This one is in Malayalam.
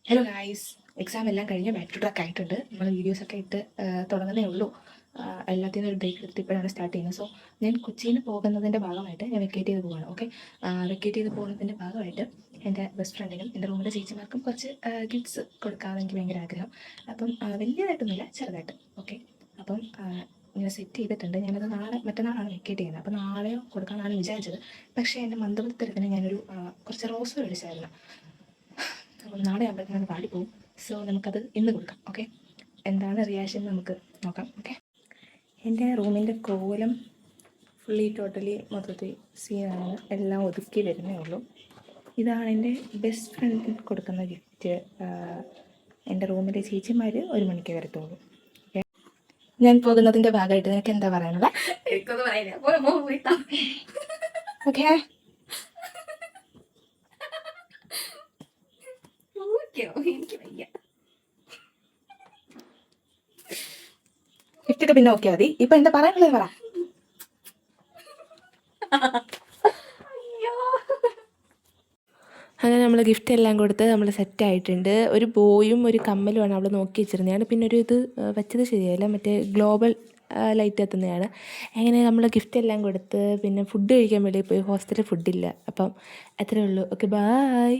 ഹലോ ഗായ്സ്, എക്സാം എല്ലാം കഴിഞ്ഞ് ബാക്ക് ടു ട്രാക്ക് ആയിട്ടുണ്ട്. നമ്മൾ വീഡിയോസൊക്കെ ഇട്ട് തുടങ്ങുന്നേ ഉള്ളൂ. എല്ലാത്തിനും ഒരു ബ്രേക്ക് എടുത്ത് ഇപ്പോഴാണ് സ്റ്റാർട്ട് ചെയ്യുന്നത്. സോ ഞാൻ കൊച്ചിയിൽ പോകുന്നതിൻ്റെ ഭാഗമായിട്ട് ഞാൻ വെക്കേറ്റ് ചെയ്ത് പോവാണ്. ഓക്കെ, വെക്കേറ്റ് ചെയ്ത് പോകുന്നതിൻ്റെ ഭാഗമായിട്ട് എൻ്റെ ബെസ്റ്റ് ഫ്രണ്ടിനും എൻ്റെ റൂമിലെ ചേച്ചിമാർക്കും കുറച്ച് ഗിഫ്റ്റ്സ് കൊടുക്കാമെന്ന് എനിക്ക് ഭയങ്കര ആഗ്രഹം. അപ്പം വലിയതായിട്ടൊന്നുമില്ല, ചെറുതായിട്ട്. ഓക്കെ, അപ്പം ഇങ്ങനെ സെറ്റ് ചെയ്തിട്ടുണ്ട്. ഞാനത് മറ്റന്നാളാണ് വെക്കേറ്റ് ചെയ്യുന്നത്. അപ്പോൾ നാളെയോ കൊടുക്കാമെന്നാണ് വിചാരിച്ചത്. പക്ഷേ എൻ്റെ മന്ദബുദ്ധത്തിന് ഞാനൊരു കുറച്ച് റോസ് മേടിച്ചായിരുന്നു. അപ്പോൾ നാളെ ആകുമ്പോഴത്തേനും അത് പാടിപ്പോവും. സോ നമുക്കത് ഇന്ന് കൊടുക്കാം. ഓക്കെ, എന്താണ് റിയാക്ഷൻ നമുക്ക് നോക്കാം. ഓക്കെ, എൻ്റെ റൂമിൻ്റെ കോലം ഫുള്ളി ടോട്ടലി മൊത്തത്തിൽ സീനാണ്. എല്ലാം ഒതുക്കി വരുന്നേ ഉള്ളൂ. ഇതാണ് എൻ്റെ ബെസ്റ്റ് ഫ്രണ്ടിന് കൊടുക്കുന്ന ഗിഫ്റ്റ്. എൻ്റെ റൂമിലെ ചേച്ചിമാർ 1 മണിക്ക് വരത്തുള്ളൂ. ഓക്കെ, ഞാൻ പോകുന്നതിൻ്റെ ഭാഗമായിട്ട് നിനക്ക് എന്താ പറയാനുള്ളത്? എനിക്കൊന്നും പറയാനില്ല. ഓക്കെ, എനിക്ക് വയ്യ. ഗിഫ്റ്റൊക്കെ പിന്നെ നോക്കിയാൽ മതി. ഇപ്പൊ എന്താ പറയാനുള്ളത് പറ. അങ്ങനെ നമ്മൾ ഗിഫ്റ്റ് എല്ലാം കൊടുത്ത് നമ്മൾ സെറ്റായിട്ടുണ്ട്. ഒരു ബോയും ഒരു കമ്മലുമാണ് അവൾ നോക്കി വെച്ചിരുന്നതാണ്. പിന്നെ ഒരു ഇത് വെച്ചത് ശരിയല്ല, മറ്റേ ഗ്ലോബൽ ലൈറ്റ് എത്തുന്നതാണ്. അങ്ങനെ നമ്മൾ ഗിഫ്റ്റ് എല്ലാം കൊടുത്ത് പിന്നെ ഫുഡ് കഴിക്കാൻ വേണ്ടി പോയി. ഹോസ്റ്റലിൽ ഫുഡില്ല. അപ്പം അത്രയേ ഉള്ളൂ. Okay, bye.